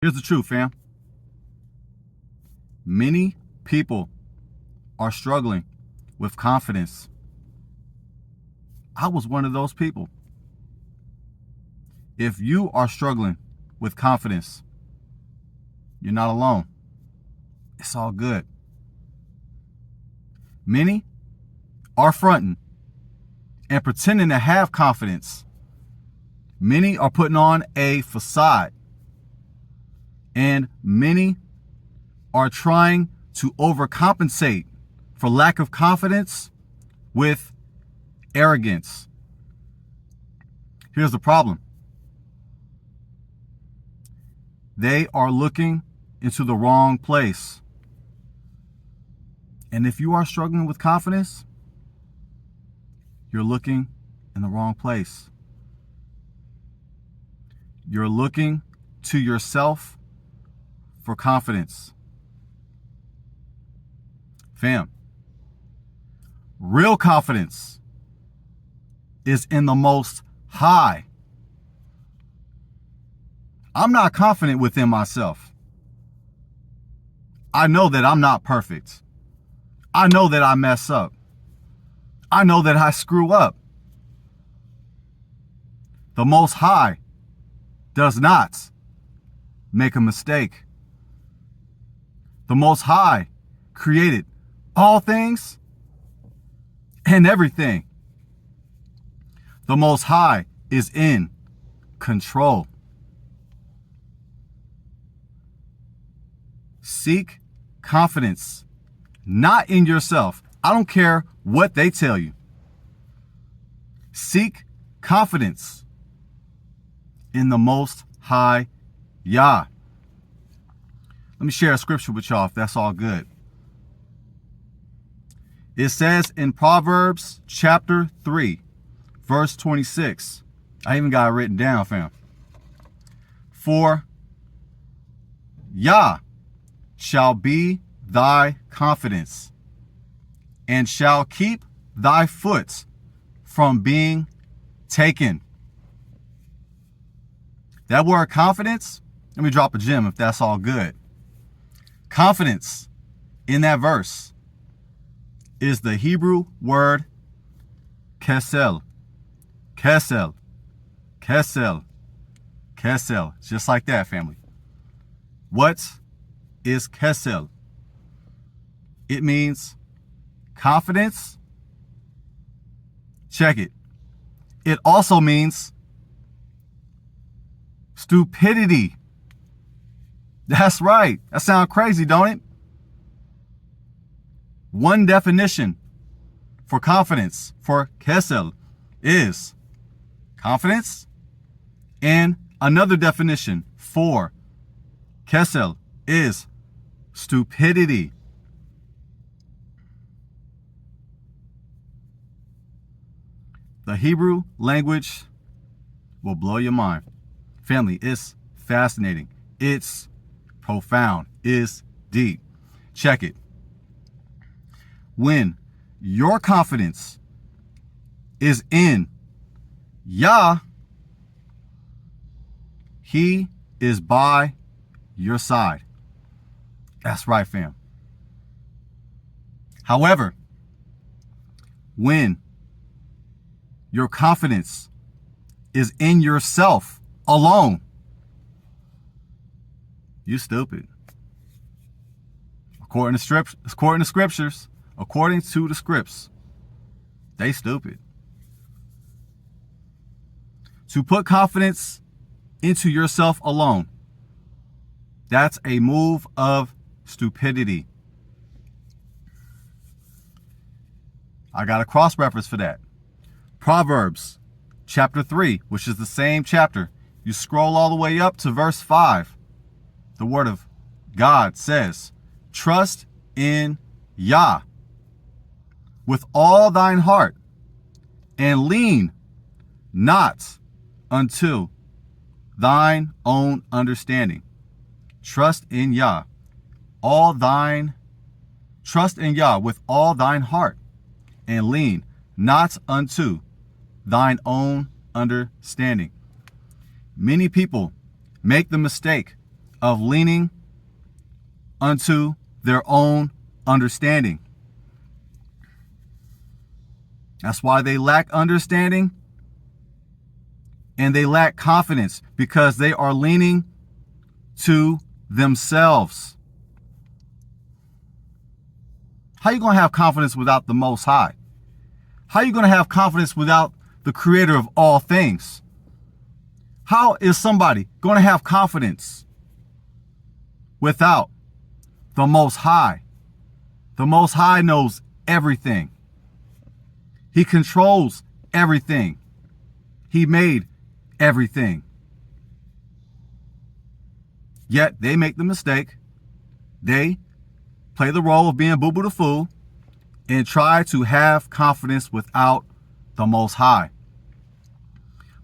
Here's the truth, fam. Many people are struggling with confidence. I was one of those people. If you are struggling with confidence, you're not alone. It's all good. Many are fronting and pretending to have confidence. Many are putting on a facade. And many are trying to overcompensate for lack of confidence with arrogance. Here's the problem. They are looking into the wrong place. And if you are struggling with confidence, you're looking in the wrong place. You're looking to yourself for confidence. Fam, real confidence is in the Most High. I'm not confident within myself. I know that I'm not perfect. I know that I mess up. I know that I screw up. The Most High does not make a mistake. The Most High created all things and everything. The Most High is in control. Seek confidence, not in yourself. I don't care what they tell you. Seek confidence in the Most High Yah. Let me share a scripture with y'all if that's all good. It says in Proverbs chapter 3, verse 26. I even got it written down, fam. For Yah shall be thy confidence, and shall keep thy foot from being taken. That word confidence, let me drop a gem if that's all good. Confidence in that verse is the Hebrew word kesel. Kesel. Kesel. Kesel. Just like that, family. What is kesel? It means confidence. Check it. It also means stupidity. That's right. That sounds crazy, don't it? One definition for confidence, for kesel, is confidence. And another definition for kesel is stupidity. The Hebrew language will blow your mind. Family, it's fascinating. It's profound. It's deep. Check it. When your confidence is in Yah, He is by your side. That's right, fam. However, when your confidence is in yourself alone, you stupid. According to scriptures, according to the scripts, they stupid. To put confidence into yourself alone, that's a move of stupidity. I got a cross reference for that. Proverbs chapter 3, which is the same chapter. You scroll all the way up to verse 5. The word of God says, trust in Yah with all thine heart, and lean not unto thine own understanding. Trust in Yah with all thine heart, and lean not unto thine own understanding. Many people make the mistake of leaning unto their own understanding. That's why they lack understanding and they lack confidence, because they are leaning to themselves. How are you going to have confidence without the Most High? How are you going to have confidence without the Creator of all things? How is somebody going to have confidence without the Most High? The Most High knows everything. He controls everything. He made everything. Yet they make the mistake. They play the role of being boo-boo the fool and try to have confidence without the Most High.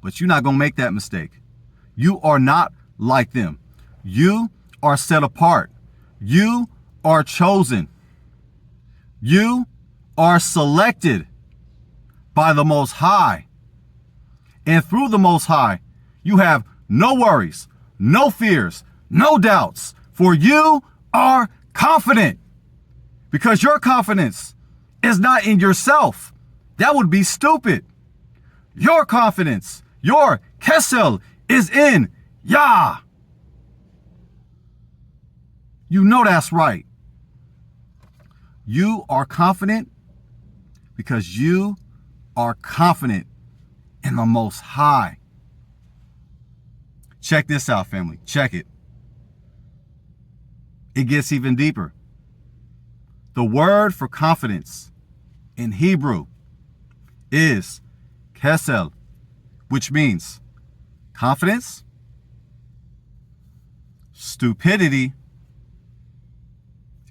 But you're not going to make that mistake. You are not like them. You are set apart. You are chosen. You are selected by the Most High. And through the Most High, you have no worries, no fears, no doubts, for you are confident. Because your confidence is not in yourself. That would be stupid. Your confidence, your kesel, is in Yah. You know that's right. You are confident because you are confident in the Most High. Check this out, family. Check it. It gets even deeper. The word for confidence in Hebrew is kesel, which means confidence, stupidity,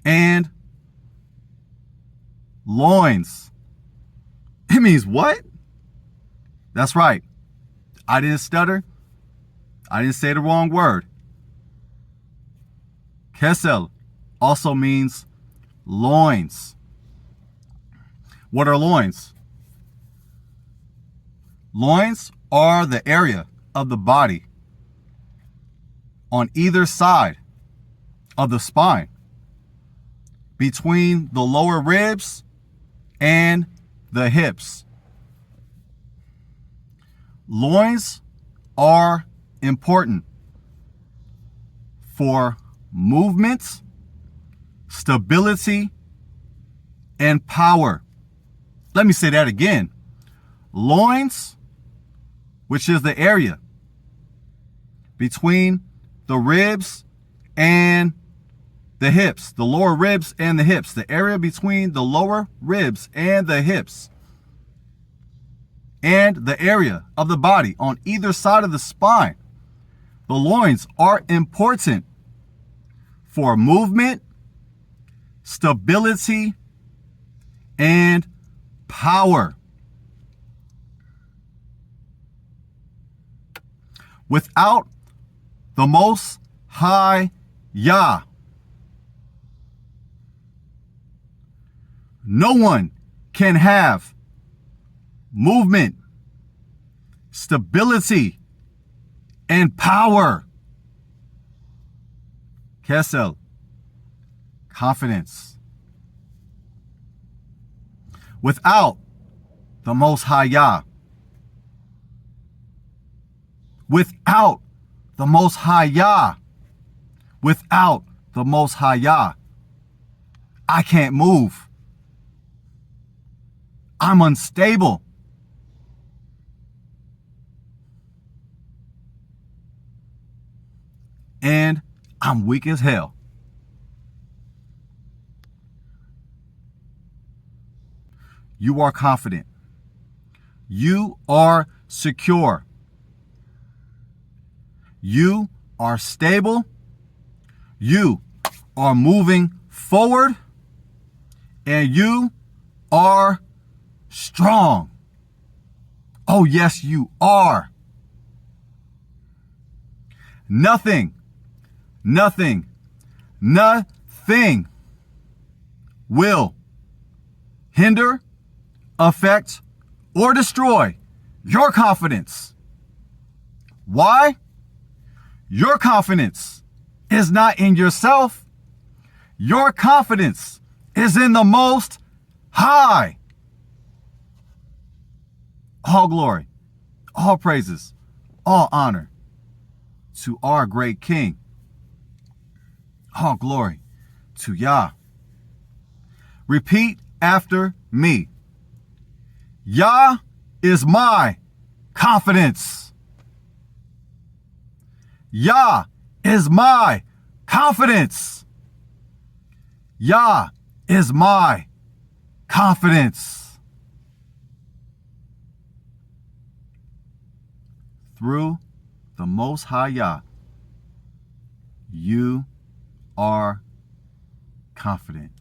and loins. It means what? That's right. I didn't stutter. I didn't say the wrong word. Kesel also means loins. What are loins? Loins are the area of the body on either side of the spine, between the lower ribs and the hips. Loins are important for movement, stability, and power. Let me say that again. Loins, which is the area between the ribs and the hips, the lower ribs and the hips, the area between the lower ribs and the hips, and the area of the body on either side of the spine. The loins are important for movement, stability, and power. Without the Most High Yah, no one can have movement, stability, and power. Kesel, confidence. Without the Most High Yah, without the Most High Yah, without the Most High Yah, I can't move. I'm unstable. And I'm weak as hell. You are confident. You are secure. You are stable. You are moving forward. And you are strong. Oh, yes, you are. Nothing will hinder, affect, or destroy your confidence. Why? Your confidence is not in yourself. Your confidence is in the Most High. All glory, all praises, all honor to our great King. All glory to Yah. Repeat after me. Yah is my confidence. Yah is my confidence. Yah is my confidence. Through the Most High Yah, you are confident.